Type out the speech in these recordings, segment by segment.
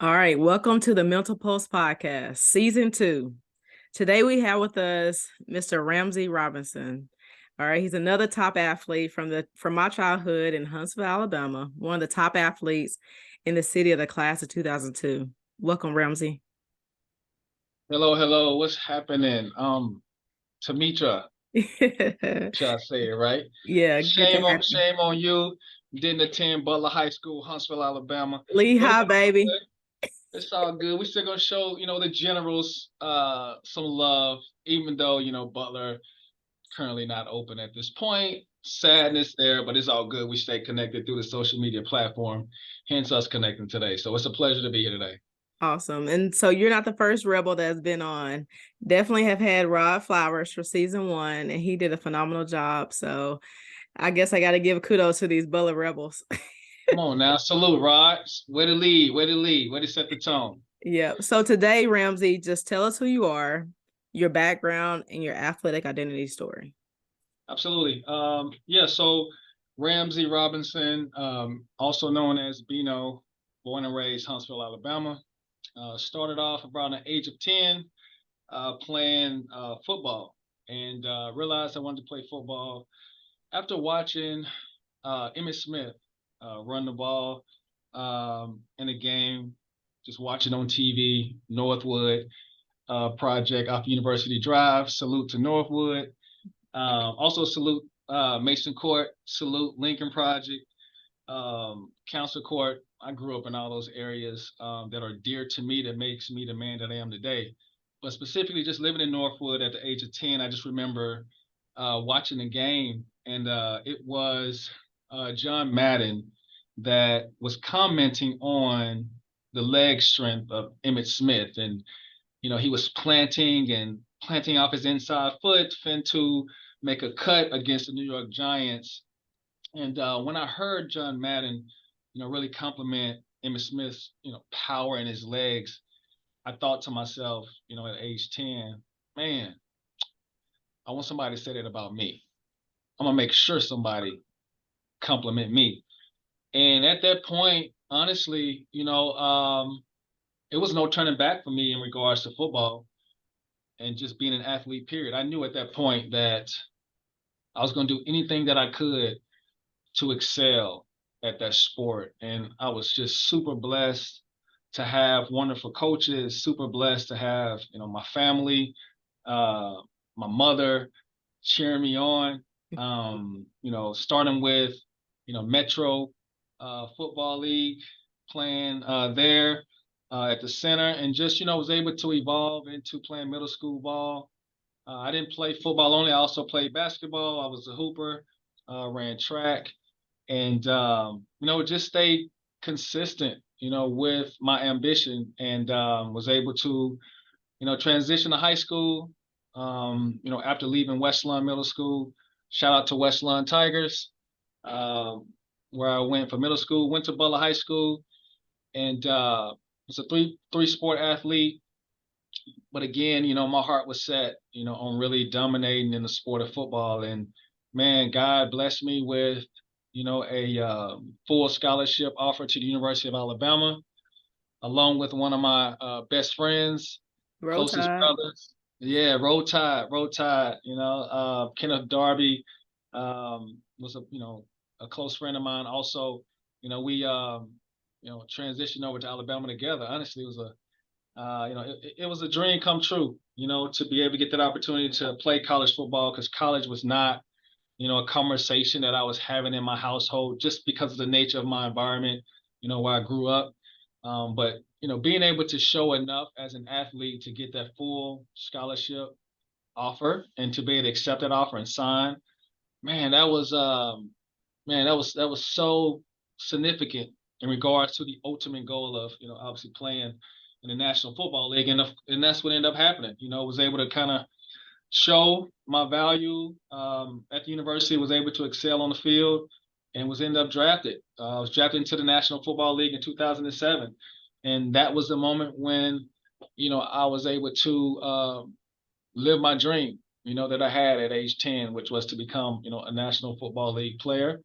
All right, welcome to the Mental Pulse Podcast, Season 2. Today we have with us Mr. Ramzee Robinson. All right, he's another top athlete from my childhood in Huntsville, Alabama, one of the top athletes in the city of the class of 2002. Welcome, Ramzee. Hello. What's happening? Tamitra, should I say it right? Yeah, good to Shame have on you. shame on you. Didn't attend Butler High School, Huntsville, Alabama. But it's Lehigh, all baby. good. It's all good. We still gonna show, the generals some love, even though, Butler currently not open at this point. Sadness there, but it's all good. We stay connected through the social media platform, hence us connecting today. So it's a pleasure to be here today. Awesome. And so you're not the first Rebel that's been on. Definitely have had Rod Flowers for season 1, and he did a phenomenal job. So I guess I got to give kudos to these Butler Rebels. Come on now. Salute, Rod. Way to lead, way to lead, way to set the tone. Yeah. So today, Ramzee, just tell us who you are, your background, and your athletic identity story. Absolutely. Yeah, so Ramsey Robinson, also known as Bino, born and raised Huntsville, Alabama. Started off around the age of 10 playing football and realized I wanted to play football after watching Emmitt Smith run the ball in a game, just watching on TV, Northwood project off University Drive. Salute to Northwood. Also salute Mason Court, salute Lincoln Project, Council Court. I grew up in all those areas that are dear to me, that makes me the man that I am today. But specifically, just living in Northwood at the age of 10, I just remember watching the game, and it was John Madden that was commenting on the leg strength of Emmitt Smith. And, he was planting off his inside foot, fin to make a cut against the New York Giants. And when I heard John Madden, really compliment Emmitt Smith's, power in his legs, I thought to myself, at age 10, man, I want somebody to say that about me. I'm gonna make sure somebody compliment me. And at that point, honestly, it was no turning back for me in regards to football and just being an athlete, period. I knew at that point that I was going to do anything that I could to excel at that sport. And I was just super blessed to have wonderful coaches, super blessed to have, my family, uh, my mother cheering me on, starting with, Metro Football League, playing there at the center, and just, was able to evolve into playing middle school ball. I didn't play football only. I also played basketball. I was a hooper, ran track, and just stayed consistent, with my ambition, and was able to, transition to high school. After leaving West Lawn Middle School, shout out to West Lawn Tigers, where I went for middle school. Went to Butler High School, and was a three sport athlete. But again, my heart was set, on really dominating in the sport of football. And man, God blessed me with, a full scholarship offer to the University of Alabama, along with one of my best friends, Roll closest Tide. brothers. Yeah, roll tide. Kenneth Darby was a close friend of mine. Also, we transitioned over to Alabama together. Honestly, it was it was a dream come true, to be able to get that opportunity to play college football, because college was not, a conversation that I was having in my household just because of the nature of my environment, where I grew up. But, being able to show enough as an athlete to get that full scholarship offer and to be able to accept that offer and sign, man, that was so significant in regards to the ultimate goal of, obviously playing in the National Football League, and that's what ended up happening. Was able to kind of show my value at the university, was able to excel on the field, and was ended up drafted. I was drafted into the National Football League in 2007, and that was the moment when, I was able to live my dream, that I had at age 10, which was to become, a National Football League player.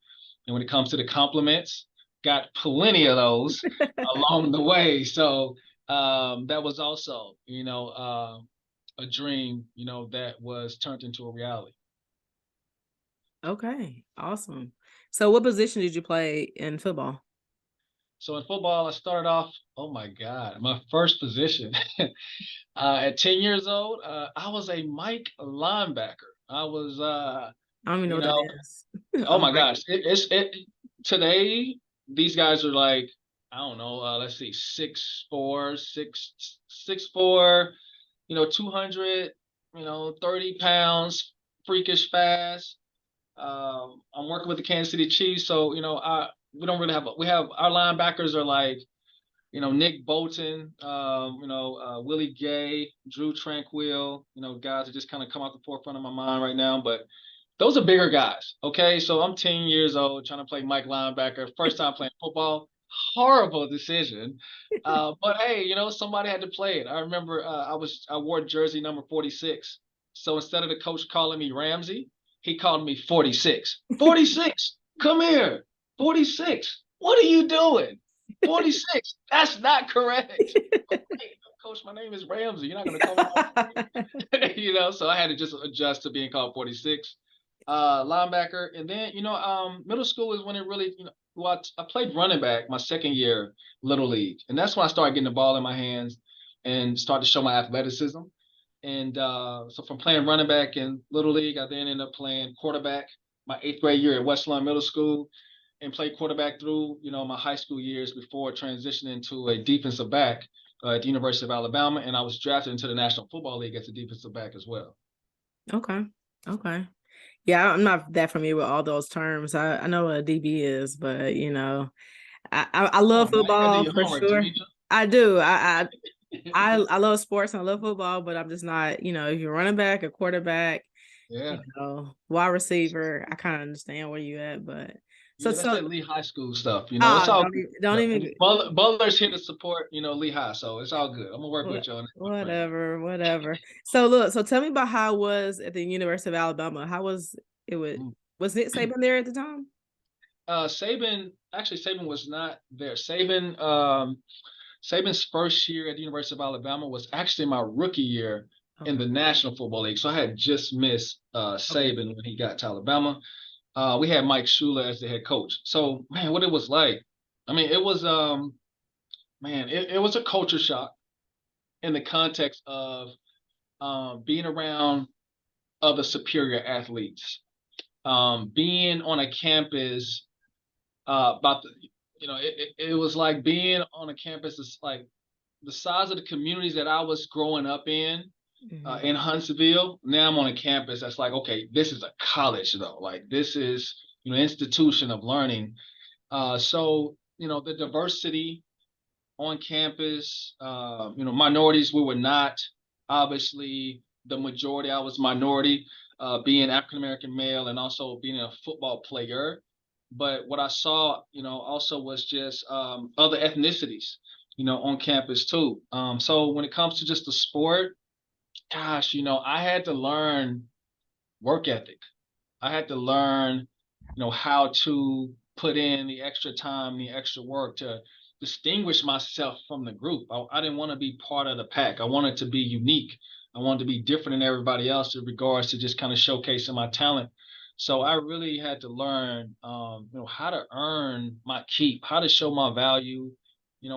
And when it comes to the compliments, got plenty of those along the way. So that was also, a dream, that was turned into a reality. Okay, awesome. So what position did you play in football? So in football, I started off, oh my God, my first position at 10 years old, I was a Mike linebacker. I was, I don't even know you what that know, is. oh I'm my like, gosh, it today, these guys are like, I don't know, let's see, 6'4", 6'4", 200, 30 pounds, freakish fast. I'm working with the Kansas City Chiefs, so we don't really have we have our linebackers are like Nick Bolton, Willie Gay, Drew Tranquil, guys that just kind of come out the forefront of my mind right now. But those are bigger guys. Okay, so I'm 10 years old trying to play Mike linebacker, first time playing football. Horrible decision, but hey, somebody had to play it. I remember I wore jersey number 46, so instead of the coach calling me Ramsey, he called me 46. 46, come here, 46. What are you doing? 46. That's not correct. Hey, coach, my name is Ramsey. You're not gonna call me so I had to just adjust to being called 46. Linebacker. And then, middle school is when it really, well, I played running back my second year, Little League. And that's when I started getting the ball in my hands and started to show my athleticism. And so from playing running back in Little League, I then ended up playing quarterback my 8th grade year at Westlawn Middle School and played quarterback through, my high school years before transitioning to a defensive back at the University of Alabama. And I was drafted into the National Football League as a defensive back as well. Okay. Okay. Yeah, I'm not that familiar with all those terms. I know what a DB is, but I love Oh, man, you got to do football your for homework, sure. Demetri. I do. I love sports and I love football, but I'm just not, if you're running back, a quarterback, Yeah. wide receiver, I kind of understand where you at, but so Yeah, that's so that Lee High School stuff. It's all good. don't even Butler's here to support, Lee High, so it's all good. I'm gonna work with you on it, my friend. whatever. So look, so tell me about how it was at the University of Alabama. How was it was Nick Saban there at the time? Saban was not there. Saban's first year at the University of Alabama was actually my rookie year in Okay. the National Football League. So I had just missed Okay. Saban when he got to Alabama. We had Mike Shula as the head coach. So man, what it was like. I mean, it was it was a culture shock in the context of being around other superior athletes, being on a campus about the, it was like being on a campus that's like the size of the communities that I was growing up Mm-hmm. in Huntsville. Now I'm on a campus that's like, okay, this is a college though. Like this is, institution of learning. So, the diversity on campus, minorities, we were not obviously the majority. I was minority, being African American male and also being a football player. But what I saw, also was just other ethnicities, on campus too. So when it comes to just the sport, gosh, I had to learn work ethic. I had to learn, how to put in the extra time, the extra work to distinguish myself from the group. I didn't want to be part of the pack. I wanted to be unique. I wanted to be different than everybody else in regards to just kind of showcasing my talent. So I really had to learn, how to earn my keep, how to show my value,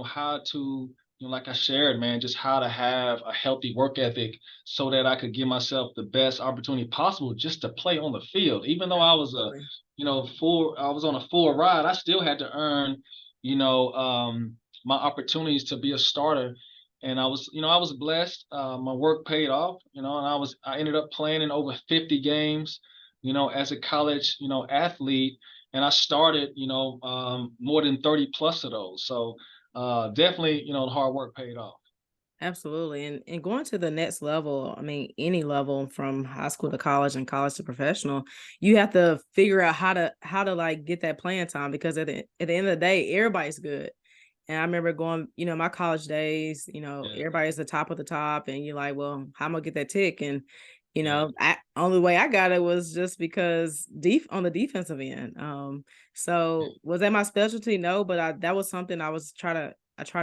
how to, like I shared, man, just how to have a healthy work ethic so that I could give myself the best opportunity possible just to play on the field. Even though I was Absolutely. I was on a full ride, I still had to earn, my opportunities to be a starter. And I was blessed. My work paid off, and I ended up playing in over 50 games, as a college, athlete. And I started, more than 30 plus of those. So definitely, the hard work paid off. Absolutely. And going to the next level, I mean, any level from high school to college and college to professional, you have to figure out how to like get that playing time because at the end of the day, everybody's good. And I remember going, my college days, Yeah. everybody's the top of the top, and you're like, well, how am I gonna get that tick? And You know, only way I got it was just because on the defensive end. So was that my specialty? No, but that was something I try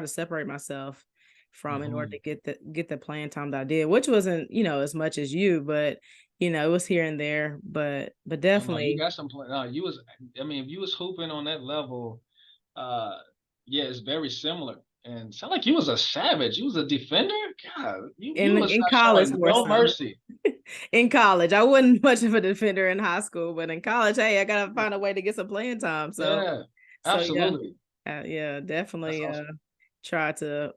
to separate myself from in order to get the playing time that I did, which wasn't, as much as you, but it was here and there. But Oh, no, you definitely got some play. No, you was. I mean, if you was hooping on that level, uh, yeah, it's very similar. And sound like you was a savage. You was a defender. God, you was in not college showing more no so. mercy. In college, I wasn't much of a defender in high school, but in college, hey, I gotta find a way to get some playing time. Yeah, So yeah, absolutely. yeah, That's definitely awesome. try to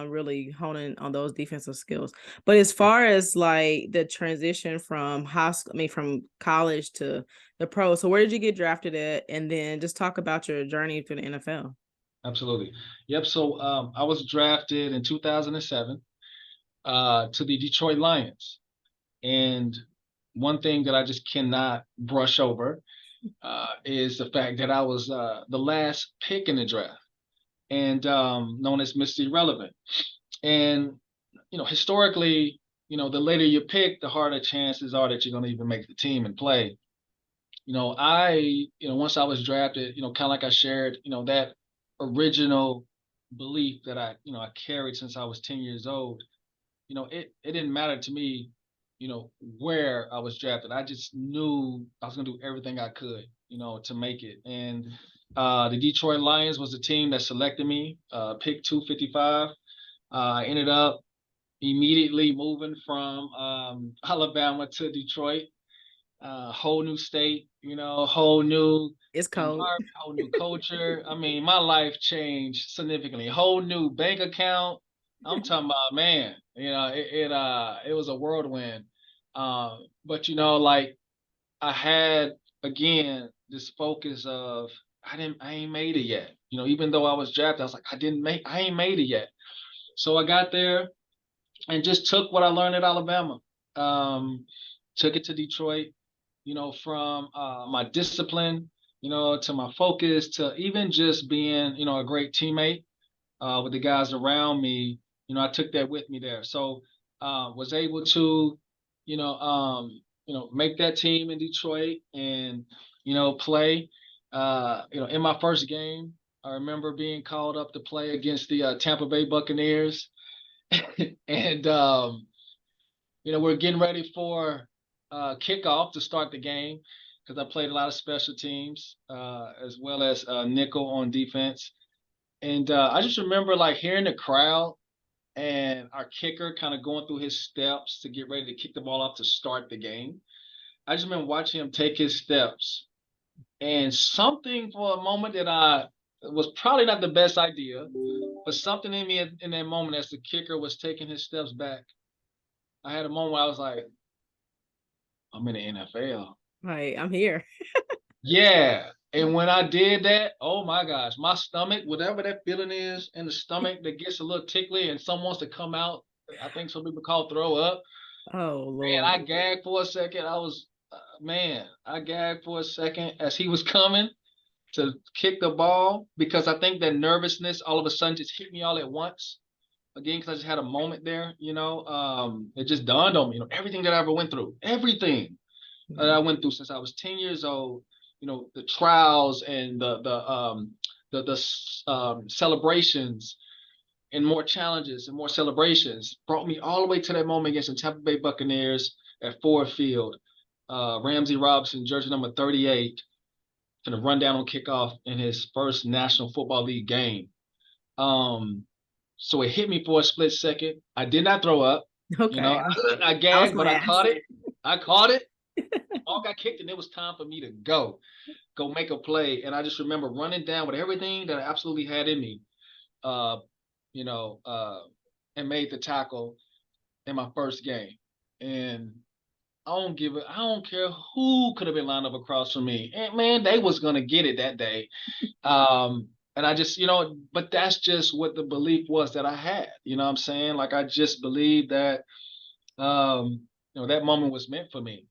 really hone in on those defensive skills. But as far as like the transition from high school, I mean from college to the pro, so where did you get drafted at? And then just talk about your journey to the NFL. Absolutely. Yep. So I was drafted in 2007 to the Detroit Lions. And one thing that I just cannot brush over is the fact that I was the last pick in the draft and known as Mr. Irrelevant. And, historically, the later you pick, the harder chances are that you're going to even make the team and play. Once I was drafted, kind of like I shared, that original belief that I carried since I was 10 years old, it didn't matter to me, where I was drafted. I just knew I was going to do everything I could, to make it. And the Detroit Lions was the team that selected me, pick 255. I ended up immediately moving from Alabama to Detroit, whole new state, whole new It's cold. environment, whole new culture. I mean, my life changed significantly. Whole new bank account. I'm talking about, man, it was a whirlwind. But like I had again this focus of I ain't made it yet. Even though I was drafted, I was like, I ain't made it yet. So I got there and just took what I learned at Alabama, took it to Detroit, from my discipline, to my focus, to even just being, a great teammate with the guys around me. I took that with me there. So was able to, make that team in Detroit and, play. In my first game, I remember being called up to play against the Tampa Bay Buccaneers. And we're getting ready for kickoff to start the game because I played a lot of special teams as well as nickel on defense. And I just remember like hearing the crowd and our kicker kind of going through his steps to get ready to kick the ball off to start the game. I just remember watching him take his steps, and something for a moment that I was probably not the best idea, but something in me in that moment as the kicker was taking his steps back, I had a moment where I was like, I'm in the NFL. Right, I'm here. Yeah. And when I did that, oh my gosh, my stomach, whatever that feeling is in the stomach that gets a little tickly and some wants to come out, I think some people call throw up. Oh Man, Lord. I gagged for a second. I gagged for a second as he was coming to kick the ball because I think that nervousness all of a sudden just hit me all at once. Again, because I just had a moment there, it just dawned on me, everything that I ever went through, everything that I went through since I was 10 years old, the trials and the celebrations and more challenges and more celebrations brought me all the way to that moment against the Tampa Bay Buccaneers at Ford Field. Ramsey Robinson, jersey number 38, going to run down on kickoff in his first National Football League game. So it hit me for a split second. I did not throw up. Okay. I I was gagged, but gonna I ask. caught it. I caught it. All got kicked, and it was time for me to go make a play. And I just remember running down with everything that I absolutely had in me, uh, you know, uh, and made the tackle in my first game. And I don't care who could have been lined up across from me. And man, they was gonna get it that day. And I just, but that's just what the belief was that I had. You know what I'm saying? Like I just believed that that moment was meant for me.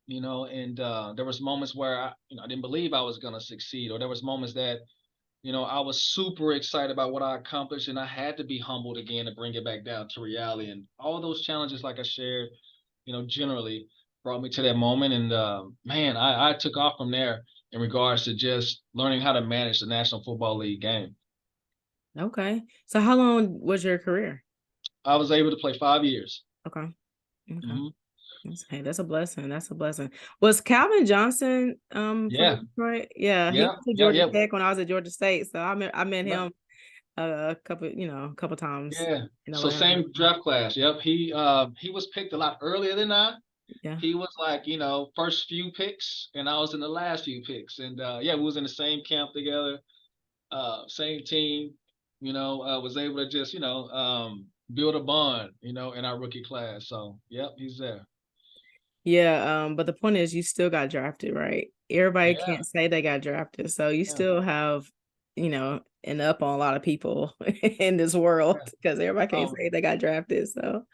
And there was moments where I didn't believe I was gonna succeed, or there was moments that I was super excited about what I accomplished, and I had to be humbled again to bring it back down to reality. And all those challenges, like I shared, generally brought me to that moment. And man, I took off from there in regards to just learning how to manage the National Football League game. Okay. So how long was your career? I was able to play 5 years. Okay. Okay. Hmm. Hey, that's a blessing. That's a blessing. Was Calvin Johnson from Yeah, Detroit? Yeah, he yeah, went to yeah, Georgia yeah, Tech when I was at Georgia State. So I met yeah. him a couple times Yeah. in So Atlanta. same draft class. Yep. He was picked a lot earlier than I. Yeah. He was like, first few picks, and I was in the last few picks. And yeah, we was in the same camp together, same team, was able to just, build a bond, in our rookie class. So yep, he's there. Yeah, but the point is you still got drafted, right? Everybody Yeah, can't say they got drafted. So you yeah, still have, an up on a lot of people in this world yeah. because everybody can't Um, say they got drafted. So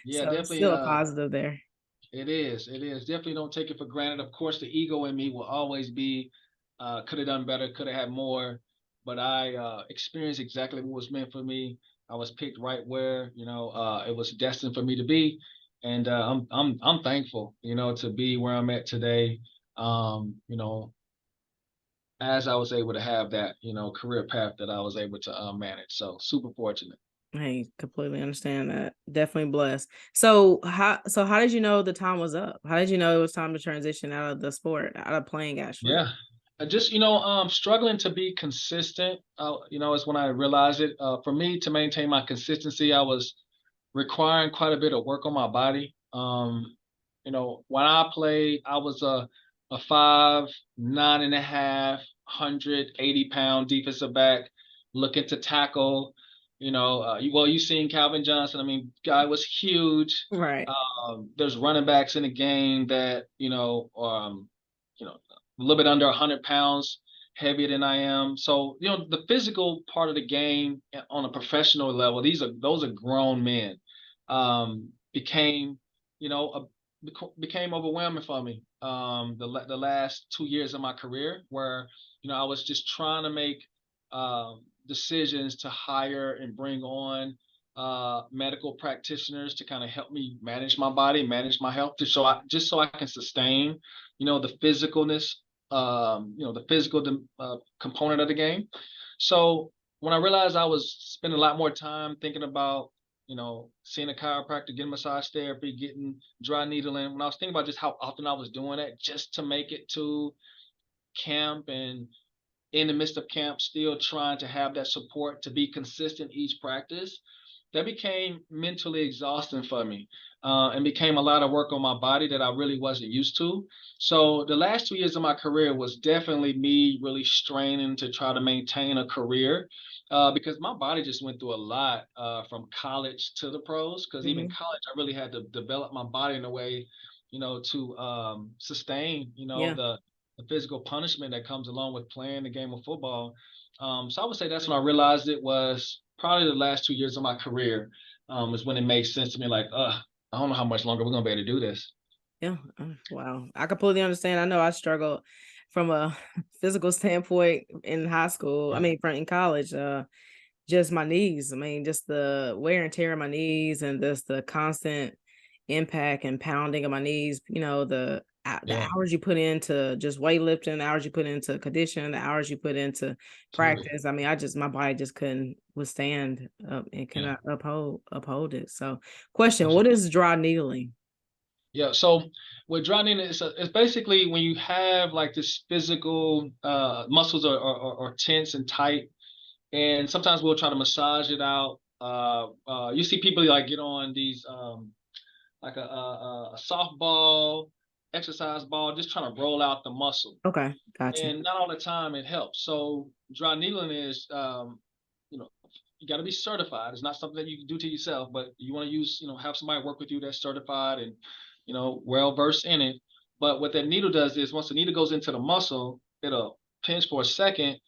yeah, so it's definitely. still a positive there. It is. It is. Definitely don't take it for granted. Of course, the ego in me will always be, could have done better, could have had more, but I experienced exactly what was meant for me. I was picked right where, it was destined for me to be. And I'm thankful, to be where I'm at today. As I was able to have that, career path that I was able to manage. So super fortunate. I completely understand that. Definitely blessed. So how did you know the time was up? How did you know it was time to transition out of the sport, out of playing actually? Yeah. I just, struggling to be consistent, is when I realized it. For me to maintain my consistency, I was requiring quite a bit of work on my body. When I played, I was a 5'9.5", 180-pound defensive back looking to tackle. You seen Calvin Johnson. I mean, guy was huge. Right. There's running backs in the game that a little bit under 100 pounds heavier than I am. So the physical part of the game on a professional level, those are grown men. Became became overwhelming for me. The last 2 years of my career, where I was just trying to make decisions to hire and bring on medical practitioners to kind of help me manage my body, manage my health, just so I can sustain, the physicalness, the physical component of the game. So when I realized I was spending a lot more time thinking about, seeing a chiropractor, getting massage therapy, getting dry needling, when I was thinking about just how often I was doing that just to make it to camp, and in the midst of camp, still trying to have that support to be consistent each practice, that became mentally exhausting for me, and became a lot of work on my body that I really wasn't used to. So the last 2 years of my career was definitely me really straining to try to maintain a career, because my body just went through a lot, from college to the pros. Because even Hmm. college, I really had to develop my body in a way, to sustain, Yeah. the physical punishment that comes along with playing the game of football. So I would say that's when I realized it was probably the last 2 years of my career, is when it made sense to me. Like, I don't know how much longer we're gonna be able to do this. Yeah. Wow. I completely understand. I know I struggled from a physical standpoint in high school. I Yeah, mean, in college. Just my knees. I mean, just the wear and tear of my knees and just the constant impact and pounding of my knees. The yeah, hours you put into just weightlifting, the hours you put into condition, the hours you put into absolutely. practice. I mean, my body just couldn't withstand and Yeah, cannot uphold it. So, question: what absolutely. is dry needling? Yeah. So with dry needling, it's basically when you have like this physical, muscles are tense and tight, and sometimes we'll try to massage it out. You see people like get on these, like a softball exercise ball, just trying to roll out the muscle. Okay, gotcha. And not all the time it helps. So dry needling is, you know, you got to be certified. It's not something that you can do to yourself, but you want to use, have somebody work with you that's certified and, well versed in it. But what that needle does is once the needle goes into the muscle, it'll pinch for a second,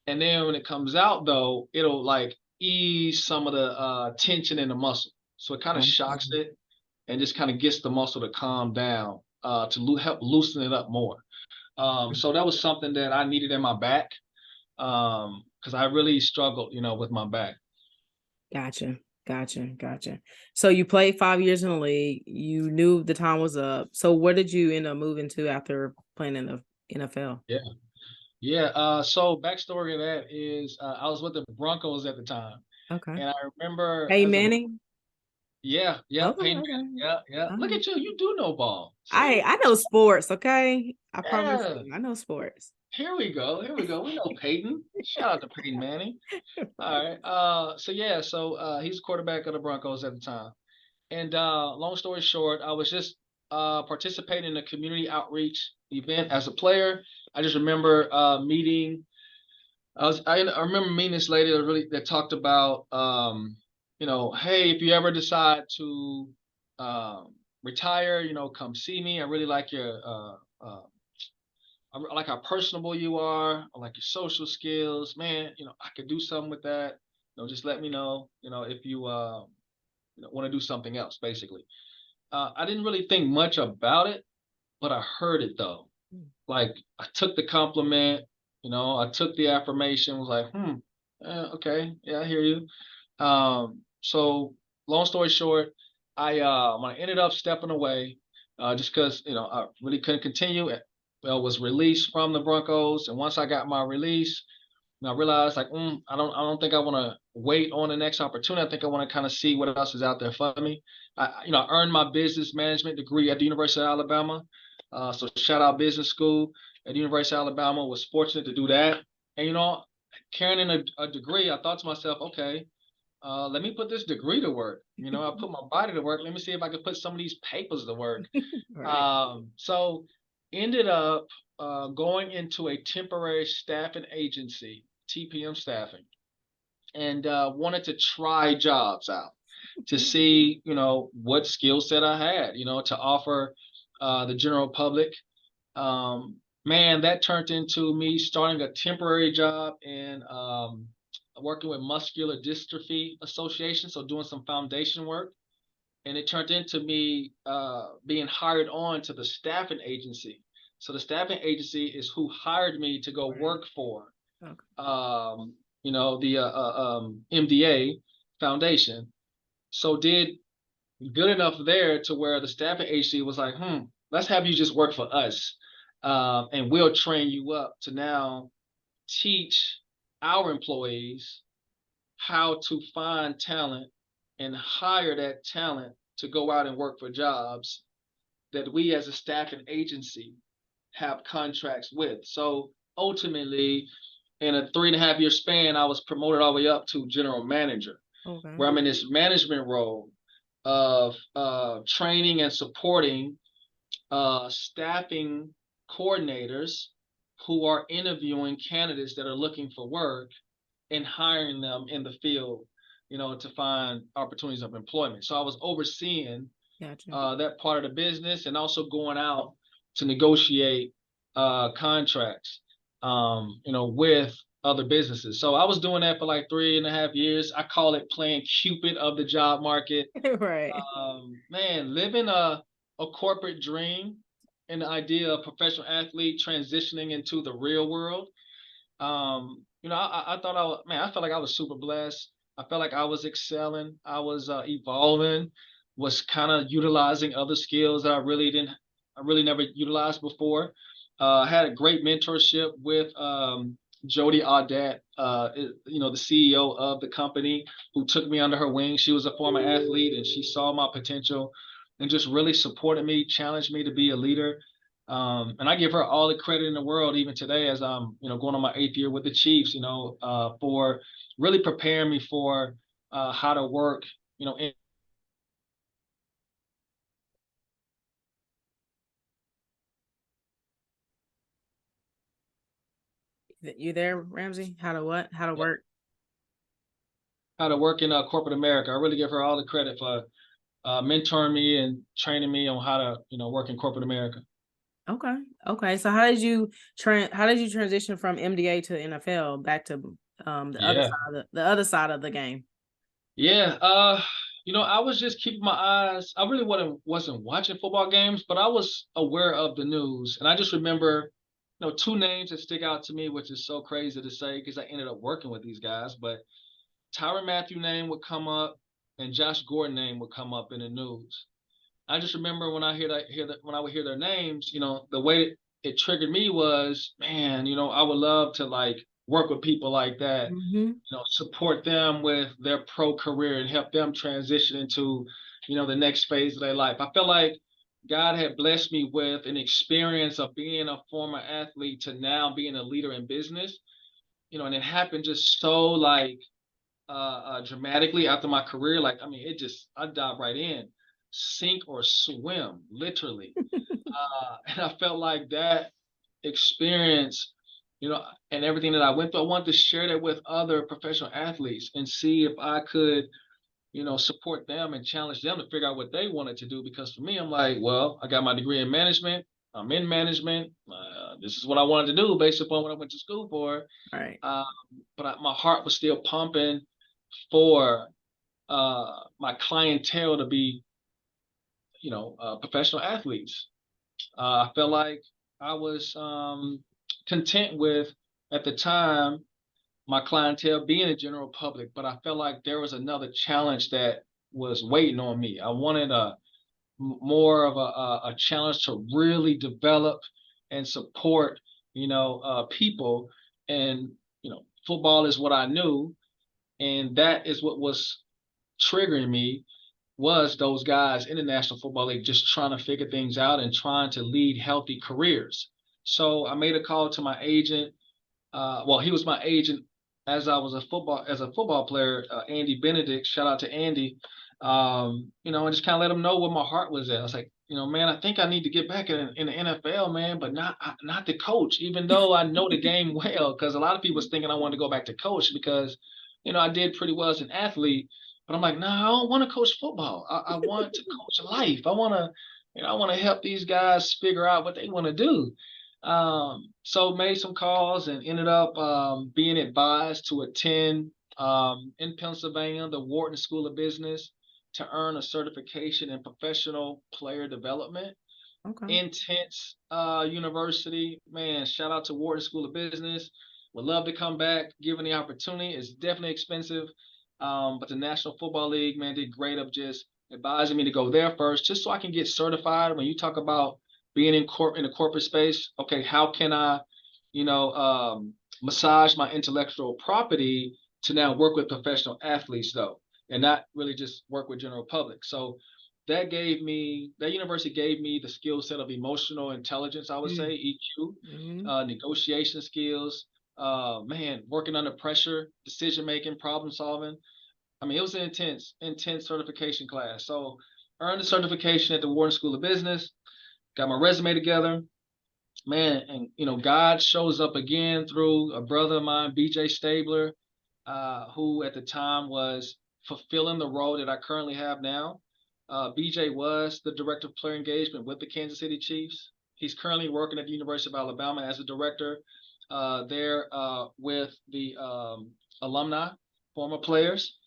and then when it comes out though, it'll like ease some of the tension in the muscle. So it kind of Okay. shocks it and just kind of gets the muscle to calm down, to help loosen it up more. So that was something that I needed in my back, because I really struggled, with my back. Gotcha. Gotcha. So you played 5 years in the league. You knew the time was up. So where did you end up moving to after playing in the NFL? Yeah. Yeah. So backstory of that is I was with the Broncos at the time. Okay. And I remember Hey as a Manning. yeah, Okay, Peyton okay. Manning. Yeah, yeah. All Look right. at you. You do know ball. See? I know sports, okay? I promise Yeah. you, I know sports. Here we go. Here we go. We know Peyton. Shout out to Peyton Manning. All right. So he's quarterback of the Broncos at the time. And long story short, I was just participating in a community outreach event as a player. I just remember meeting. I remember meeting this lady that talked about hey, if you ever decide to retire, come see me. I really like your I like how personable you are. I like your social skills, man. I could do something with that. Just let me know. If you want to do something else, basically. I didn't really think much about it, but I heard it though. Mm. Like I took the compliment, I took the affirmation, was like, okay, yeah, I hear you. So long story short, when I ended up stepping away, just because I really couldn't continue. Was released from the Broncos, and once I got my release, and I realized like, I don't think I want to wait on the next opportunity. I think I want to kind of see what else is out there for me. I earned my business management degree at the University of Alabama. So shout out business school at the University of Alabama. Was fortunate to do that. And carrying in a degree, I thought to myself, okay, let me put this degree to work. I put my body to work. Let me see if I can put some of these papers to work. Right. So ended up going into a temporary staffing agency, TPM staffing, and wanted to try jobs out to see, what skill set I had, to offer the general public. Man, that turned into me starting a temporary job in working with Muscular Dystrophy Association, so doing some foundation work, and it turned into me being hired on to the staffing agency. So the staffing agency is who hired me to go Right. work for, Okay. the MDA Foundation. So did good enough there to where the staffing agency was like, let's have you just work for us, and we'll train you up to now teach our employees how to find talent and hire that talent to go out and work for jobs that we as a staffing agency have contracts with. So ultimately, in a 3.5 year span, I was promoted all the way up to general manager, Okay. where I'm in this management role of training and supporting staffing coordinators who are interviewing candidates that are looking for work and hiring them in the field, to find opportunities of employment. So I was overseeing Gotcha. that part of the business and also going out to negotiate contracts, with other businesses. So I was doing that for like 3.5 years. I call it playing Cupid of the job market. Right. Man, living a corporate dream and the idea of professional athlete transitioning into the real world. I thought I felt like I was super blessed. I felt like I was excelling. I was evolving, was kind of utilizing other skills that I really never utilized before. I had a great mentorship with Jody Audet, the CEO of the company, who took me under her wing. She was a former athlete and she saw my potential and just really supported me, challenged me to be a leader. And I give her all the credit in the world, even today, as I'm, going on my 8th year with the Chiefs, for really preparing me for how to work, in You there, Ramsey? How to what? How to work? corporate America. I really give her all the credit for mentoring me and training me on how to, work in corporate America. Okay. Okay. So how did you transition from MDA to NFL back to the other Yeah. side of the other side of the game? Yeah. I was just keeping my eyes. I really wasn't watching football games, but I was aware of the news. And I just remember, two names that stick out to me, which is so crazy to say because I ended up working with these guys. But Tyrann Mathieu name would come up. and Josh Gordon name would come up in the news. I just remember when when I would hear their names, the way it triggered me was, man, I would love to like work with people like that, Mm-hmm. support them with their pro career and help them transition into, the next phase of their life. I felt like God had blessed me with an experience of being a former athlete to now being a leader in business, and it happened just so like dramatically after my career. Like, I mean, I dived right in, sink or swim, literally. And I felt like that experience, and everything that I went through, I wanted to share that with other professional athletes and see if I could, support them and challenge them to figure out what they wanted to do. Because for me, I'm like, well, I got my degree in management. I'm in management. This is what I wanted to do based upon what I went to school for. Right. Uh, but my heart was still pumping for my clientele to be, professional athletes. I felt like I was content with, at the time, my clientele being the general public, but I felt like there was another challenge that was waiting on me. I wanted more of a challenge to really develop and support, people. And, football is what I knew. And that is what was triggering me, was those guys in the National Football League just trying to figure things out and trying to lead healthy careers. So I made a call to my agent. Well, he was my agent as I was as a football player, Andy Benedict. Shout out to Andy. And just kind of let him know where my heart was at. I was like, man, I think I need to get back in the NFL, man, but not the coach, even though I know the game well. Because a lot of people was thinking I wanted to go back to coach because, I did pretty well as an athlete. But I'm like, no, I don't want to coach football. I want to coach life. I want to help these guys figure out what they want to do. So made some calls and ended up being advised to attend in Pennsylvania the Wharton School of Business to earn a certification in professional player development. Okay. Intense university, man. Shout out to Wharton School of Business. Would love to come back given the opportunity. It's definitely expensive, but the National Football League, man, did great of just advising me to go there first, just so I can get certified. When you talk about being in the corporate space, okay, how can I, massage my intellectual property to now work with professional athletes though, and not really just work with general public. So that university gave me the skill set of emotional intelligence, I would say, EQ, Mm-hmm. negotiation skills, man, working under pressure, decision making, problem solving. I mean, it was an intense certification class. So earned the certification at the Wharton School of Business, got my resume together, man, and God shows up again through a brother of mine, BJ Stabler, who at the time was fulfilling the role that I currently have now. BJ was the director of player engagement with the Kansas City Chiefs. He's currently working at the University of Alabama as a director there with the alumni, former players.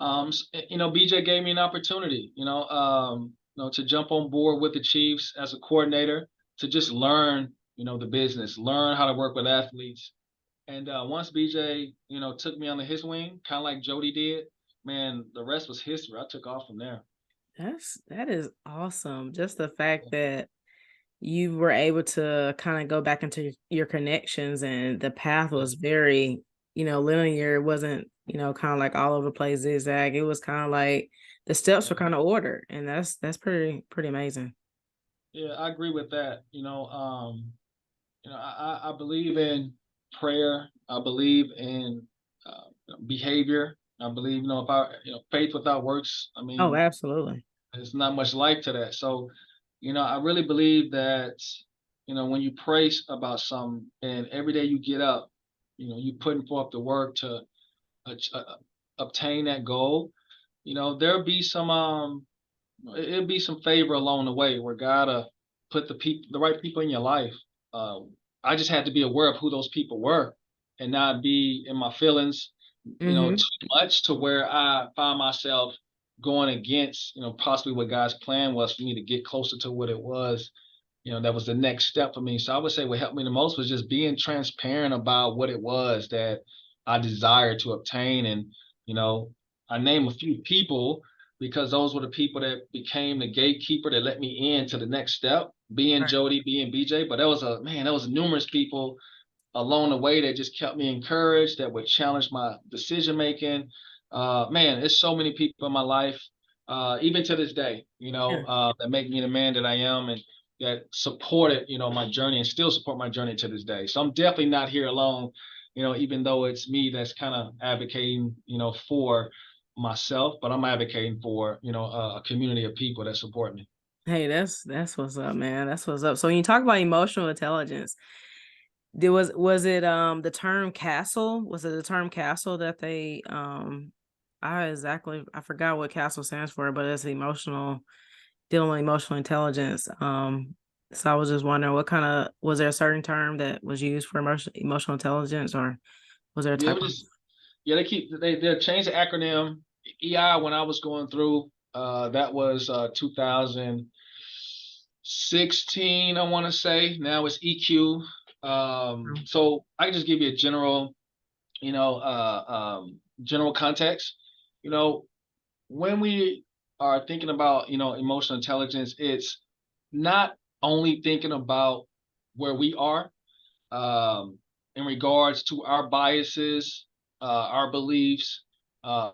BJ gave me an opportunity, to jump on board with the Chiefs as a coordinator to just learn, the business, learn how to work with athletes. And once BJ, took me under his wing, kind of like Jody did, man, the rest was history. I took off from there. That is awesome. Just the fact that you were able to kind of go back into your connections and the path was very, linear. It wasn't, kind of like all over the place, zigzag. It was kind of like the steps were kind of ordered, and that's pretty amazing. Yeah, I agree with that. I believe in prayer. I believe in behavior. I believe, if faith without works, I Oh, mean, absolutely. there's not much life to that. So, I really believe that, when you pray about something and every day you get up, you putting forth the work to obtain that goal, there'll be it'll be some favor along the way where God put the right people in your life. Uh, I just had to be aware of who those people were and not be in my feelings, Mm-hmm. too much to where I find myself going against, possibly what God's plan was for me to get closer to what it was, that was the next step for me. So I would say what helped me the most was just being transparent about what it was that I desired to obtain. And, I name a few people because those were the people that became the gatekeeper that let me in to the next step, being Right. Jody, being BJ. But there was numerous people along the way that just kept me encouraged, that would challenge my decision making. Man, it's so many people in my life, even to this day, Yeah. that make me the man that I am, and that supported, my journey, and still support my journey to this day. So I'm definitely not here alone, even though it's me that's kind of advocating, for myself, but I'm advocating for, a community of people that support me. Hey, that's what's up, man. That's what's up. So when you talk about emotional intelligence, was it the term castle? Was it the term castle that they I forgot what castle stands for, but it's emotional, dealing with emotional intelligence. So I was just wondering, what kind of, was there a certain term that was used for emotional intelligence, or was there a Yeah, type we of? just yeah, they changed the acronym EI when I was going through. That was 2016, I want to say. Now it's EQ. So I can just give you a general context. You know, when we are thinking about, emotional intelligence, it's not only thinking about where we are, um, in regards to our biases, our beliefs, uh,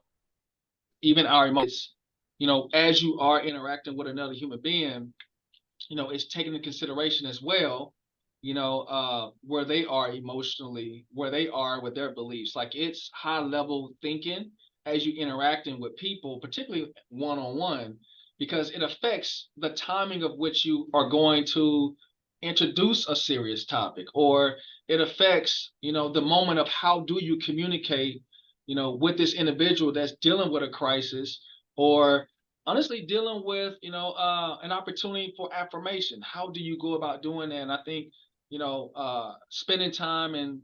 even our emotions. As you are interacting with another human being, it's taken into consideration as well, where they are emotionally, where they are with their beliefs. Like, it's high level thinking as you interacting with people, particularly one on one, because it affects the timing of which you are going to introduce a serious topic, or it affects, the moment of how do you communicate, with this individual that's dealing with a crisis, or honestly dealing with an opportunity for affirmation. How do you go about doing that? And I think spending time and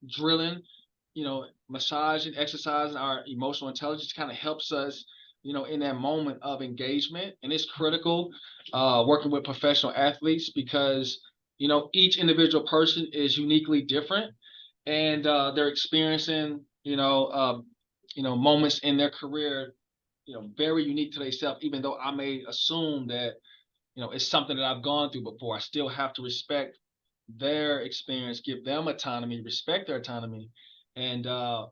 drilling, massaging, exercising our emotional intelligence kind of helps us, in that moment of engagement. And it's critical, working with professional athletes, because each individual person is uniquely different, and they're experiencing moments in their career, very unique to themselves. Even though I may assume that, it's something that I've gone through before, I still have to respect their experience, give them autonomy, respect their autonomy, and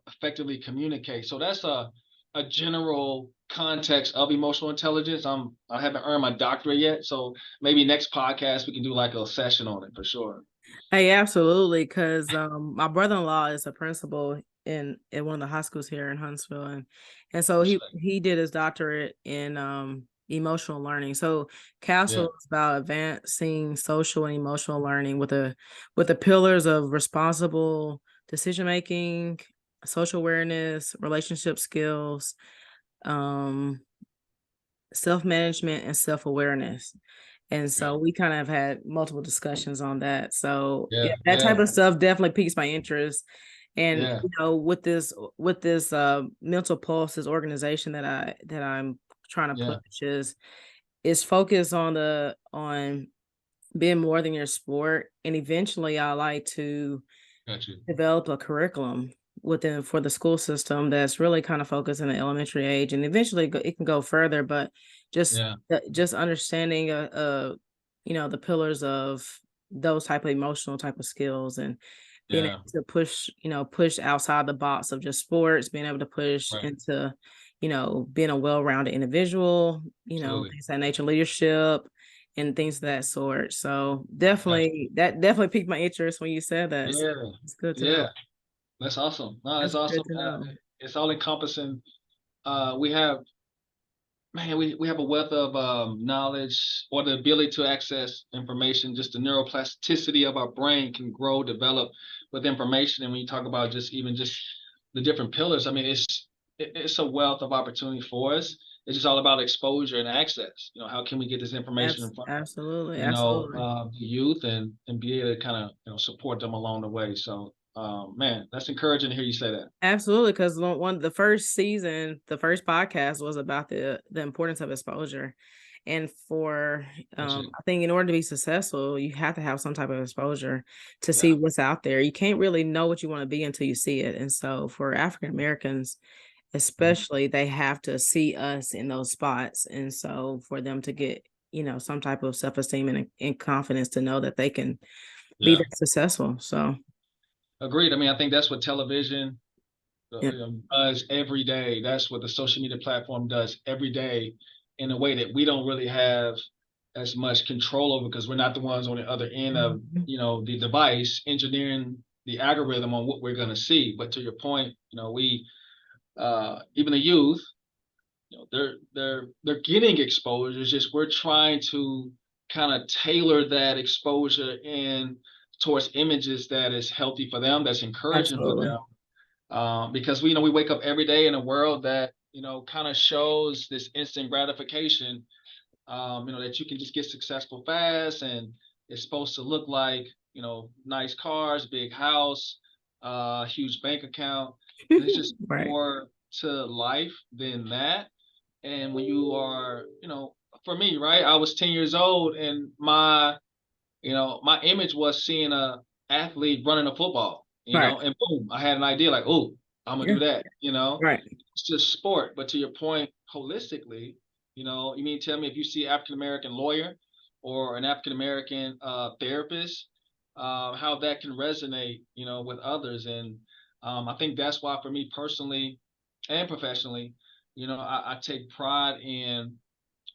effectively communicate. So that's a general context of emotional intelligence. I haven't earned my doctorate yet, so maybe next podcast we can do like a session on it for sure. Hey, absolutely, because my brother-in-law is a principal in one of the high schools here in Huntsville, and so Respect. he did his doctorate in emotional learning. So Yeah. Castle is about advancing social and emotional learning with the pillars of responsible decision making, social awareness, relationship skills, um, self-management, and self-awareness. And Yeah. so we kind of had multiple discussions on that. So yeah, Yeah. that type Yeah. of stuff definitely piques my interest. And Yeah. with this mental pulse, this organization that I'm trying to Yeah. push is focused on being more than your sport. And eventually I like to Got you. develop a curriculum within for the school system that's really kind of focused in the elementary age, and eventually it can go further, but Yeah. just understanding the pillars of those type of emotional type of skills, and being able Yeah. to push outside the box of just sports, being able to push Right. into being a well-rounded individual, Absolutely. things of that nature, leadership and things of that sort. So Got that definitely piqued my interest when you said that. you. So Yeah. it's good to know. Yeah. That's awesome. No, that's That's good awesome. to know. It's all encompassing. We have, man, we have a wealth of knowledge, or the ability to access information. Just the neuroplasticity of our brain can grow, develop with information. And when you talk about just the different pillars, I mean, it's a wealth of opportunity for us. It's just all about exposure and access. How can we get this information in front of Absolutely, absolutely. the youth, and be able to kind of support them along the way. So, man, that's encouraging to hear you say that. Absolutely, because one the first season, the first podcast was about the importance of exposure. And for That's it. I think in order to be successful, you have to have some type of exposure to Yeah. see what's out there. You can't really know what you want to be until you see it. And so for African Americans, especially, they have to see us in those spots. And so for them to get, some type of self-esteem and confidence to know that they can be Yeah. that successful. So, Agreed. I mean, I think that's what television yeah, does every day. That's what the social media platform does every day in a way that we don't really have as much control over because we're not the ones on the other end of, Mhm. the device engineering the algorithm on what we're going to see. But to your point, we even the youth, they're getting exposure. It's just we're trying to kind of tailor that exposure in towards images that is healthy for them, that's encouraging for Absolutely. them because we wake up every day in a world that kind of shows this instant gratification. That you can just get successful fast, and it's supposed to look like nice cars, big house, huge bank account, and it's just Right. more to life than that. And when you are, for me, right, I was 10 years old, and my image was seeing a athlete running a football, Right. and boom, I had an idea like, oh, I'm gonna Yeah. do that, Right. It's just sport. But to your point, holistically, you mean tell me if you see African American lawyer or an African American therapist, how that can resonate, with others. And I think that's why for me personally and professionally, I take pride in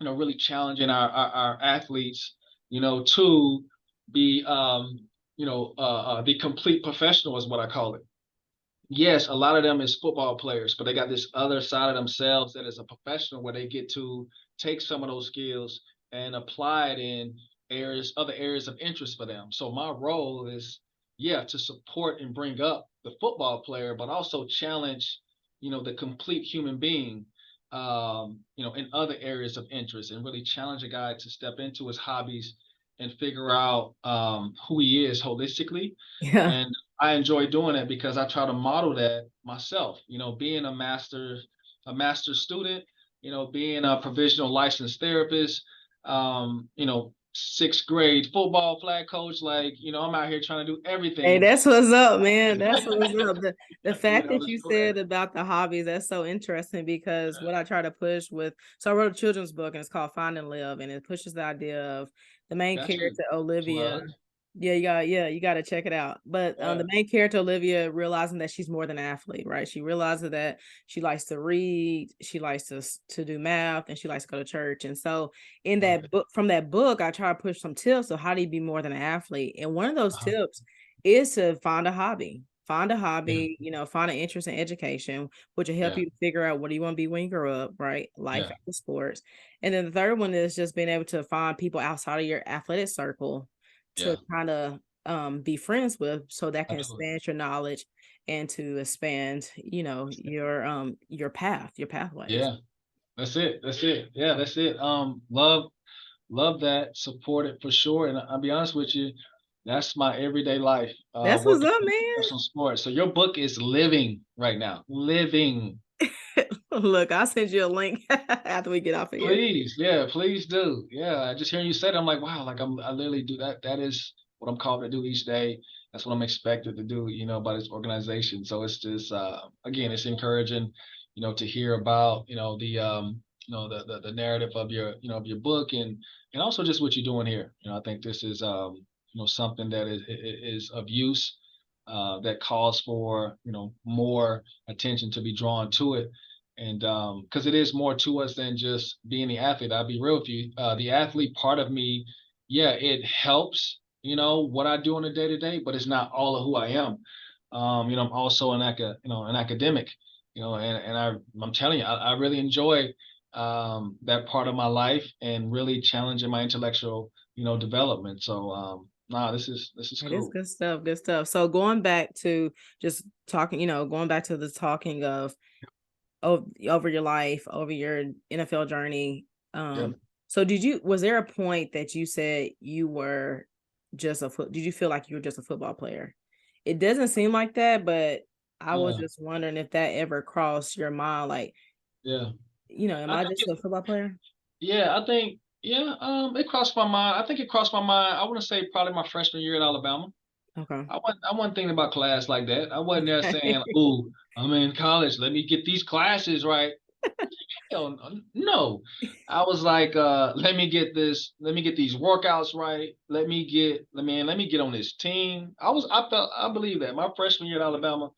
really challenging our athletes, to be, the complete professional is what I call it. Yes, a lot of them is football players, but they got this other side of themselves that is a professional where they get to take some of those skills and apply it in other areas of interest for them. So my role is, yeah, to support and bring up the football player, but also challenge, the complete human being, in other areas of interest, and really challenge a guy to step into his hobbies and figure out who he is holistically. Yeah. And I enjoy doing it because I try to model that myself, being a master student, being a provisional licensed therapist, sixth grade football flag coach. Like, I'm out here trying to do Hey, everything. that's what's up, man. That's what's up. The fact that To you show that. said about the hobbies, that's so interesting because what I try to push with, so I wrote a children's book and it's called Find and Live, and it pushes the idea of the main Got you. character, Olivia. Plug. You gotta check it out. But Yeah. the main character, Olivia, realizing that she's more than an athlete, right? She realizes that she likes to read, she likes to do math, and she likes to go to church. And so in Right. that book, from that book, I try to push some tips of how do you be more than an athlete. And one of those Uh-huh. tips is to find a hobby. Find a Yeah. hobby, find an interest in education, which will help Yeah. you to figure out what do you want to be when you grow up, right? Life Yeah. after sports. And then the third one is just being able to find people outside of your athletic circle to Yeah. kind of be friends with, so that can Absolutely. expand your knowledge and to expand, your path, your pathways. Yeah. That's it. That's it. Yeah, that's it. Love that. Support it for sure. And I'll be honest with you, that's my everyday life, That's what's working up, in man. professional sports. So your book is living right now. Living. Look, I'll send you a link after we get off of here. Please. Yeah, please do. Yeah. Just hearing you say that, I'm like, wow, like I literally do that. That is what I'm called to do each day. That's what I'm expected to do, by this organization. So it's just again, it's encouraging, to hear about, the narrative of your book, and also just what you're doing here. I think this is something that is of use, that calls for, more attention to be drawn to it. And because it is more to us than just being the athlete. I'll be real with you. The athlete part of me, yeah, it helps, what I do on a day to day, but it's not all of who I am. I'm also an academic, I'm telling you, I really enjoy that part of my life and really challenging my intellectual, development. So nah, this is It is cool. good stuff, good stuff. So going back to just talking, going back to the talking of over your life, over your NFL journey. Yeah. So was there a point that you said you were did you feel like you were just a football player? It doesn't seem like that, but I was Yeah. just wondering if that ever crossed your mind, like, Yeah. am I I think just a football player? yeah, I think, yeah, it crossed my mind. I think it crossed my mind. I want to say probably my freshman year at Alabama. Okay. I wasn't thinking about class like that. I wasn't there saying, Okay. "Ooh, I'm in college. Let me get these classes right. Hell no. I was like, let me get these workouts right. Let me get on this team. I believe that. My freshman year at Alabama,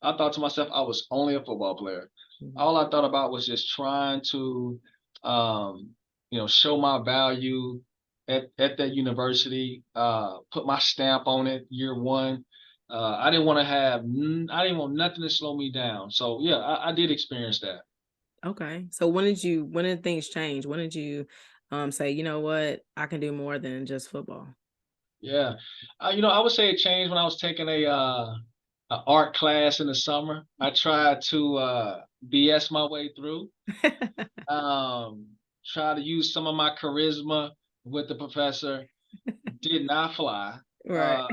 I thought to myself, I was only a football player. All I thought about was just trying to um, show my value at that university, put my stamp on it year one. I didn't want nothing to slow me down. So yeah, I did experience that. Okay. So when did things change? When did you say, you know what, I can do more than just football? Yeah. I would say it changed when I was taking a art class in the summer. I tried to BS my way through. Um, Try to use some of my charisma with the professor. Did not fly. Right. Uh,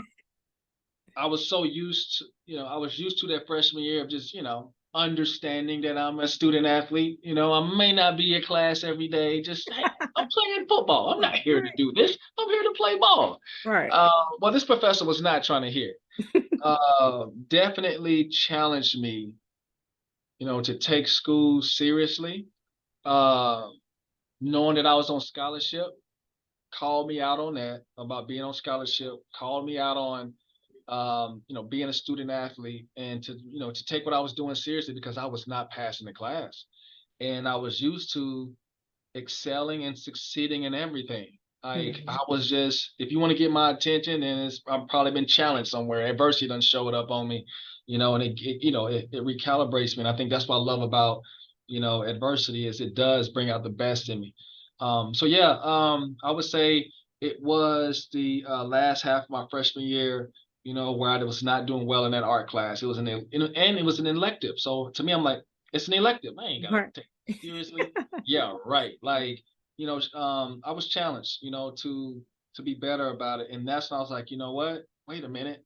I was so used to, I was used to that freshman year of just, understanding that I'm a student athlete. I may not be in class every day. Just, hey, I'm playing football. I'm not here to Right. do this. I'm here to play ball. Right. Well, this professor was not trying to hear. Definitely challenged me, to take school seriously. Uh, Knowing that I was on scholarship, called me out on that about being on scholarship, called me out on being a student athlete, and to take what I was doing seriously because I was not passing the class. And I was used to excelling and succeeding in everything. Like I Mhm. was just, if you want to get my attention, then I've probably been challenged somewhere. Adversity done showed up on me, and it recalibrates me. And I think that's what I love about, adversity is it does bring out the best in me. So yeah, I would say it was the last half of my freshman year, where I was not doing well in that art class. It was and it was an elective. So to me, I'm like, it's an elective. I ain't gotta Right. take it seriously. Yeah, right. Like, I was challenged, to be better about it. And that's when I was like, you know what? Wait a minute.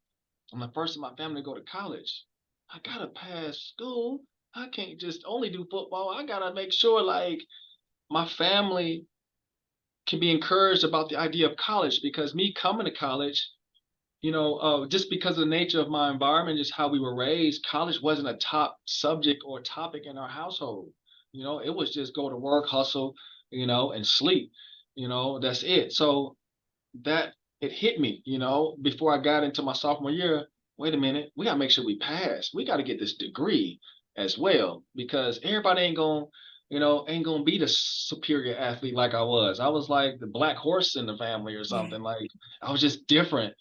I'm the first in my family to go to college. I gotta pass school. I can't just only do football. I gotta make sure like my family can be encouraged about the idea of college because me coming to college, just because of the nature of my environment, just how we were raised, college wasn't a top subject or topic in our household. It was just go to work, hustle, and sleep. That's it. So that it hit me, before I got into my sophomore year. Wait a minute, we gotta make sure we pass. We gotta get this degree as well because everybody ain't gonna be the superior athlete like I was. I was like the black horse in the family or something. Like I was just different.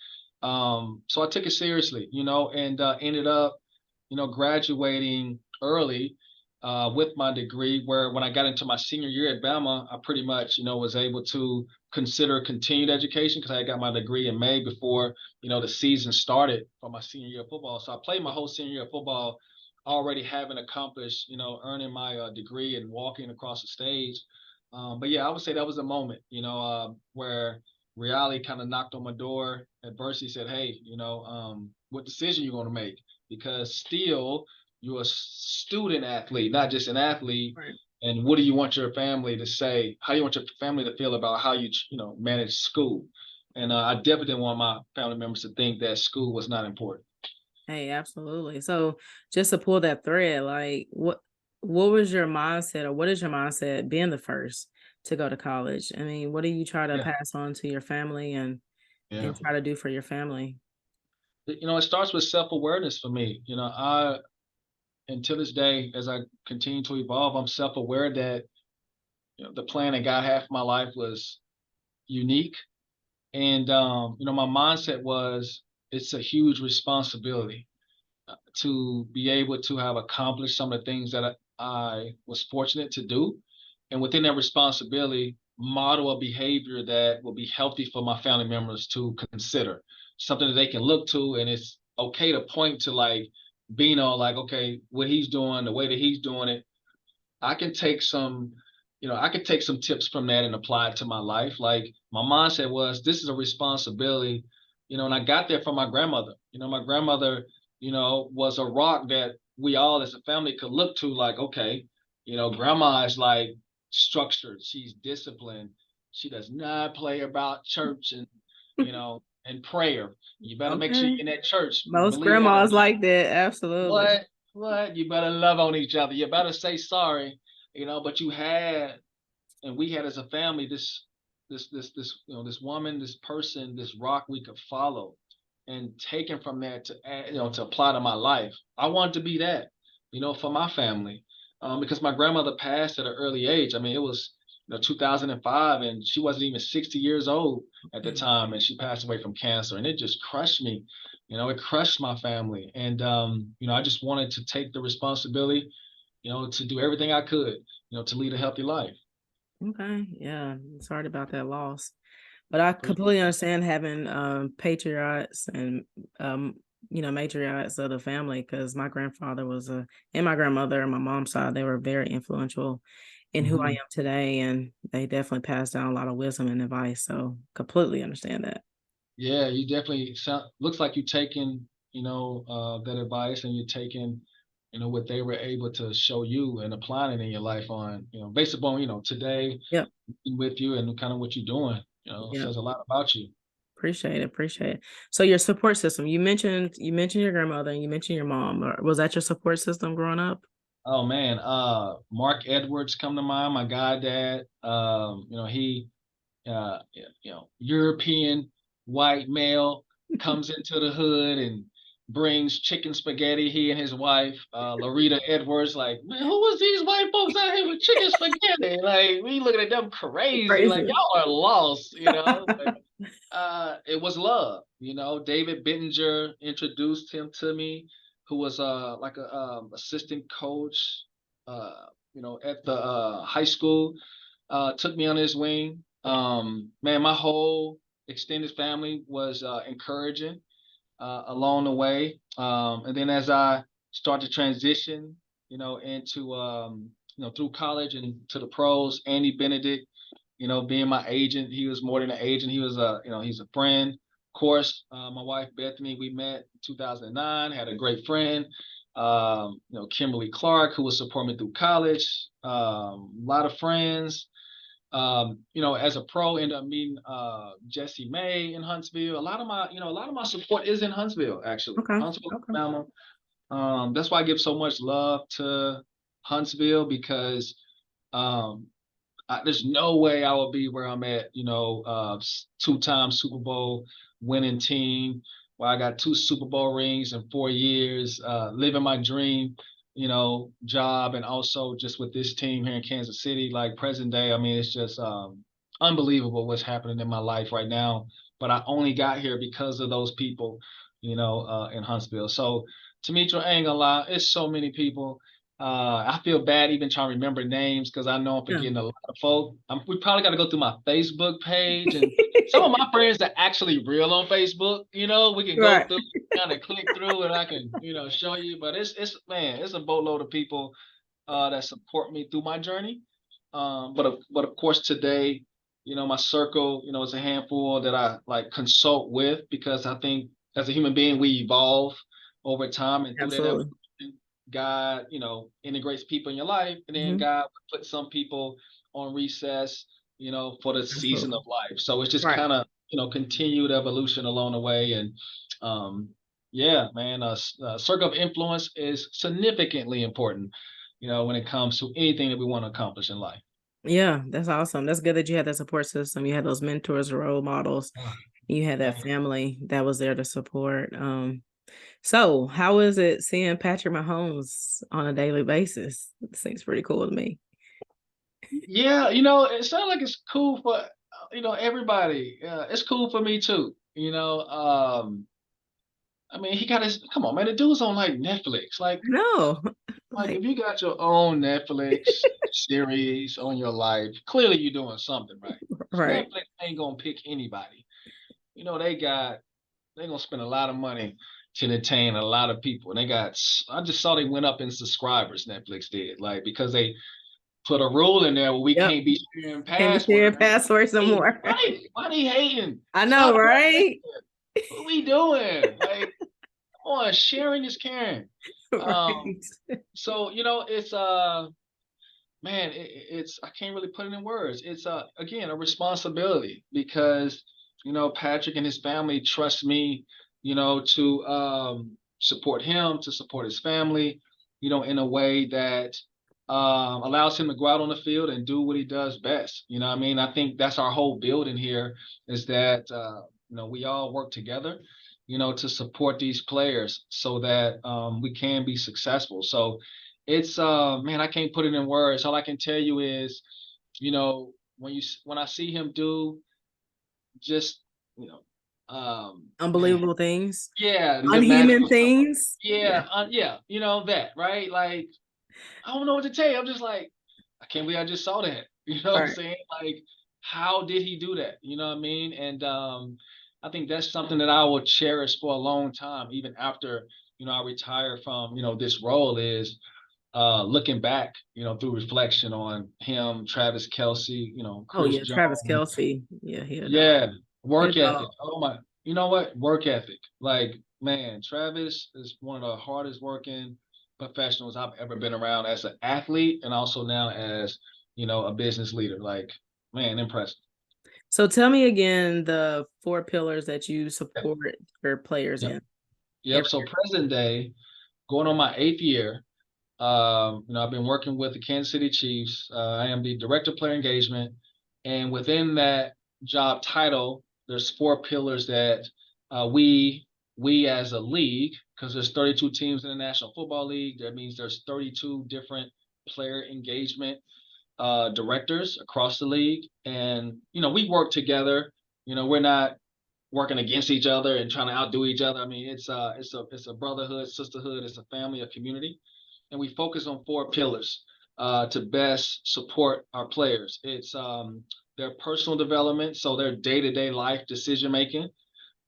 So I took it seriously, and ended up, graduating early with my degree. Where when I got into my senior year at Bama, I pretty much, was able to consider continued education because I got my degree in May before, the season started for my senior year of football. So I played my whole senior year of football already having accomplished, earning my degree and walking across the stage. But yeah, I would say that was a moment, where reality kind of knocked on my door. Adversity said, "Hey, what decision you going to make?" Because still, you're a student athlete, not just an athlete. Right. And what do you want your family to say? How do you want your family to feel about how you, manage school? And I definitely didn't want my family members to think that school was not important. Hey, absolutely. So just to pull that thread, like what was your mindset or what is your mindset being the first to go to college? I mean, what do you try to Yeah, pass on to your family yeah. and try to do for your family? It starts with self-awareness for me. And to this day, as I continue to evolve, I'm self-aware that the plan that God had for my life was unique. And my mindset was it's a huge responsibility to be able to have accomplished some of the things that I was fortunate to do. And within that responsibility, model a behavior that will be healthy for my family members to consider, something that they can look to. And it's okay to point to like Bino, like, okay, what he's doing, the way that he's doing it. I can take some, I could take some tips from that and apply it to my life. Like my mindset was, this is a responsibility, and I got that from my grandmother. My grandmother, was a rock that we all as a family could look to, like, okay, grandma is like structured, she's disciplined, she does not play about church and prayer. You better make sure Okay. you're in that church. Most Believe that or grandmas not. like that. Absolutely. What? what? You better love on each other. You better say sorry, but and we had as a family this this woman, this person, this rock we could follow, and taken from that to to apply to my life. I wanted to be that, for my family, because my grandmother passed at an early age. I mean, it was 2005, and she wasn't even 60 years old at the time, and she passed away from cancer, and it just crushed me. It crushed my family, and I just wanted to take the responsibility, to do everything I could, to lead a healthy life. Okay, yeah, sorry about that loss. But I completely understand having patriots and matriarchs of the family, because my grandfather was and my grandmother and my mom's side, they were very influential in who I Mhm. am today, and they definitely passed down a lot of wisdom and advice. So completely understand that. Yeah, you definitely looks like you're taking, that advice, and you're taking, what they were able to show you and applying it in your life on, based upon, today Yep, with you and kind of what you're doing, yep. says a lot about you. Appreciate it, appreciate it. So your support system, you mentioned your grandmother and you mentioned your mom. Was that your support system growing up? Oh man, Mark Edwards come to mind, my goddad. He European white male comes into the hood and brings chicken spaghetti. He and his wife, Larita Edwards, like, man, who was these white folks out here with chicken spaghetti? Like, we looking at them crazy, like Crazy. y'all are lost. But it was love. David Bittinger introduced him to me, who was like a assistant coach, at the high school. Took me on his wing. Man, my whole extended family was encouraging along the way. And then as I start to transition, into through college and to the pros, Andy Benedict, being my agent, he was more than an agent. He was he's a friend. Of course, my wife Bethany, we met in 2009, had a great friend. Kimberly Clark, who was supporting me through college. A lot of friends. As a pro, ended up meeting Jesse May in Huntsville. A lot of my support is in Huntsville, actually. Okay, Huntsville, okay. Alabama. That's why I give so much love to Huntsville, because um, there's no way I would be where I'm at, two-time Super Bowl winning team, where I got two Super Bowl rings in 4 years, living my dream, job, and also just with this team here in Kansas City, like present day. I mean, it's just unbelievable what's happening in my life right now. But I only got here because of those people, in Huntsville. So, Demetra, I ain't gonna lie, it's so many people. I feel bad even trying to remember names, because I know I'm Yeah. forgetting a lot of folk. We probably got to go through my Facebook page, and some of my friends are actually real on Facebook. We can go Right. through, kind of click through, and I can show you. But it's man, it's a boatload of people that support me through my journey. But of course today, my circle, is a handful that I like consult with, because I think as a human being we evolve over time, and through that Absolutely. evolution, God, integrates people in your life, and then Hmm. God put some people on recess, for the season Absolutely. of life. So it's just Right. kind of, continued evolution along the way. And yeah, man, circle of influence is significantly important, when it comes to anything that we want to accomplish in life. Yeah, that's awesome. That's good that you had that support system. You had those mentors, role models. Ah, You had that man. family that was there to support. So how is it seeing Patrick Mahomes on a daily basis? It seems pretty cool to me. Yeah, it sounds like it's cool for everybody. It's cool for me too. I mean, he got his. Come on, man, the dude's on like Netflix. No, Like like if you got your own Netflix series on your life, clearly you're doing something right. right. Netflix ain't gonna pick anybody. They gonna spend a lot of money to entertain a lot of people. And I just saw they went up in subscribers. Netflix did, like, because they put a rule in there where we Yep. can't be sharing Can't be sharing passwords. passwords some Hey, more. why they hating? I know, Stop doing it. right? What we doing? Like, come on, sharing is caring. Um, Right. so it's man, it's I can't really put it in words. It's again a responsibility, because Patrick and his family trust me, to support him, to support his family. in a way that allows him to go out on the field and do what he does best. You know what I mean? I think that's our whole building here is that, we all work together, to support these players so that we can be successful. So it's, man, I can't put it in words. All I can tell you is, when I see him do just, man, Unbelievable things, yeah, the unhuman magical stuff. things. Yeah, yeah, that, right? Like, I don't know what to tell you. I'm just like, I can't believe I just saw that. You know what I'm Right. saying? Like, how did he do that? You know what I mean? And I think that's something that I will cherish for a long time, even after, I retire from, this role is looking back, through reflection on him, Travis Kelce, Oh Chris yeah, Travis Jones. Kelsey. Yeah, he a dog. Yeah, work Good ethic. dog. Oh my, you know what? Work ethic. Like, man, Travis is one of the hardest working professionals I've ever been around as an athlete and also now as, a business leader. Like, man, impressive. So tell me again the four pillars that you Yep. support your players Yep. in Yep. every So year. present day, going on my 8th year, I've been working with the Kansas City Chiefs. I am the director of player engagement. And within that job title, there's four pillars that we as a league, because there's 32 teams in the National Football League, that means there's 32 different player engagement directors across the league. And, we work together. We're not working against each other and trying to outdo each other. I mean, it's a brotherhood, sisterhood, it's a family, a community, and we focus on four pillars to best support our players. It's their personal development, so their day-to-day life decision making.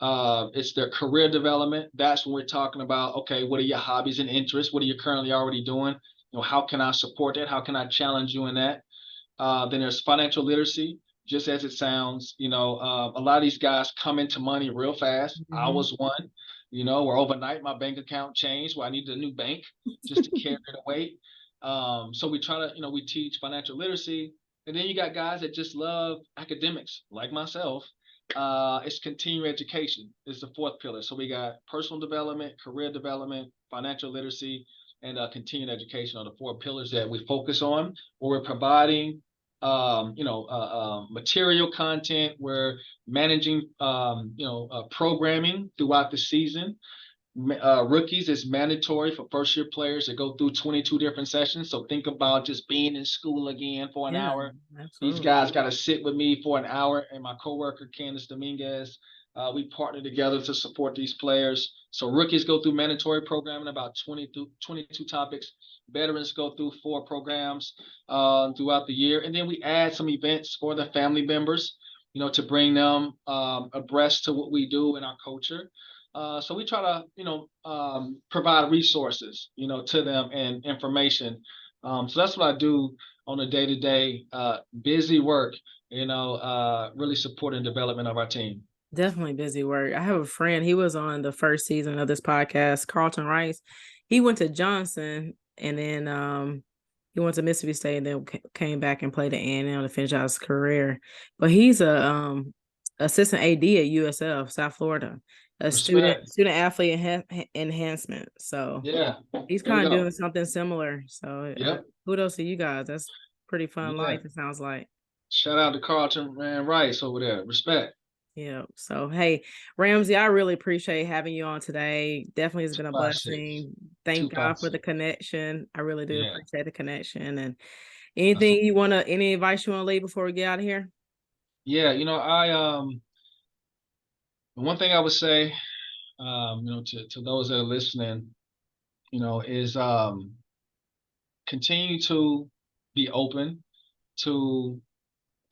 It's their career development. That's when we're talking about, okay, what are your hobbies and interests? What are you currently already doing? How can I support that? How can I challenge you in that? Then there's financial literacy, just as it sounds. A lot of these guys come into money real fast. I Mhm. was one, where overnight my bank account changed where I needed a new bank just to carry the weight. So we try to, we teach financial literacy. And then you got guys that just love academics, like myself. It's continuing education is the fourth pillar. So we got personal development, career development, financial literacy, and continuing education are the four pillars that we focus on, where we're providing material content. We're managing, programming throughout the season. Rookies is mandatory for first year players to go through 22 different sessions. So think about just being in school again for an Yeah, hour. These absolutely. guys got to sit with me for an hour, and my coworker Candace Dominguez. We partner together to support these players. So rookies go through mandatory programming about 22 topics. Veterans go through 4 programs throughout the year, and then we add some events for the family members, to bring them abreast to what we do in our culture. So we try to, provide resources, to them and information. So that's what I do on a day-to-day busy work, really supporting development of our team. Definitely busy work. I have a friend, he was on the first season of this podcast, Carlton Rice. He went to Johnson and then he went to Mississippi State and then came back and played at A&M to finish out his career. But he's a assistant AD at USF, South Florida, a student Respect. athlete enhancement. So Yeah. he's There we kind of go. doing something similar. So Yep. kudos to you guys. That's pretty fun Yeah. life, it sounds like. Shout out to Carlton man Rice over there. Respect. Yeah. So, hey, Ramsey, I really appreciate having you on today. Definitely has been a 256. blessing. Thank God for 256. the connection. I really do Yeah. appreciate the connection. And That's anything you want to, any advice you want to leave before we get out of here? yeah. I one thing I would say, to those that are listening, is continue to be open to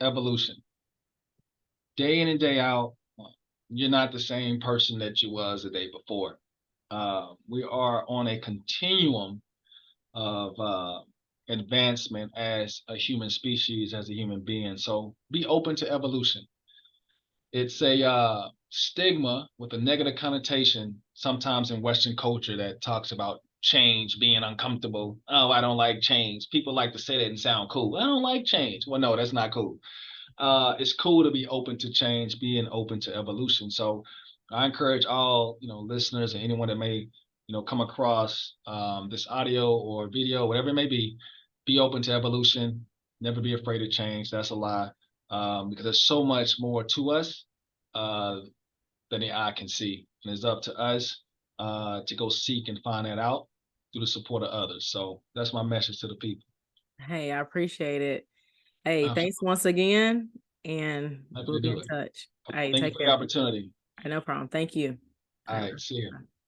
evolution. Day in and day out, you're not the same person that you was the day before. We are on a continuum of advancement as a human species, as a human being. So be open to evolution. It's a stigma with a negative connotation sometimes in Western culture that talks about change being uncomfortable. Oh, I don't like change. People like to say that and sound cool. I don't like change. Well, no, that's not cool. It's cool to be open to change, being open to evolution. So I encourage all, listeners and anyone that may come across this audio or video, whatever it may be open to evolution. Never be afraid of change. That's a lie. Because there's so much more to us than the eye can see. And it's up to us to go seek and find that out through the support of others. So that's my message to the people. Hey, I appreciate it. Hey, Absolutely. thanks once again, and we'll be in touch. Hey, Thank you take for the care. opportunity. No problem. Thank you. All right, see you.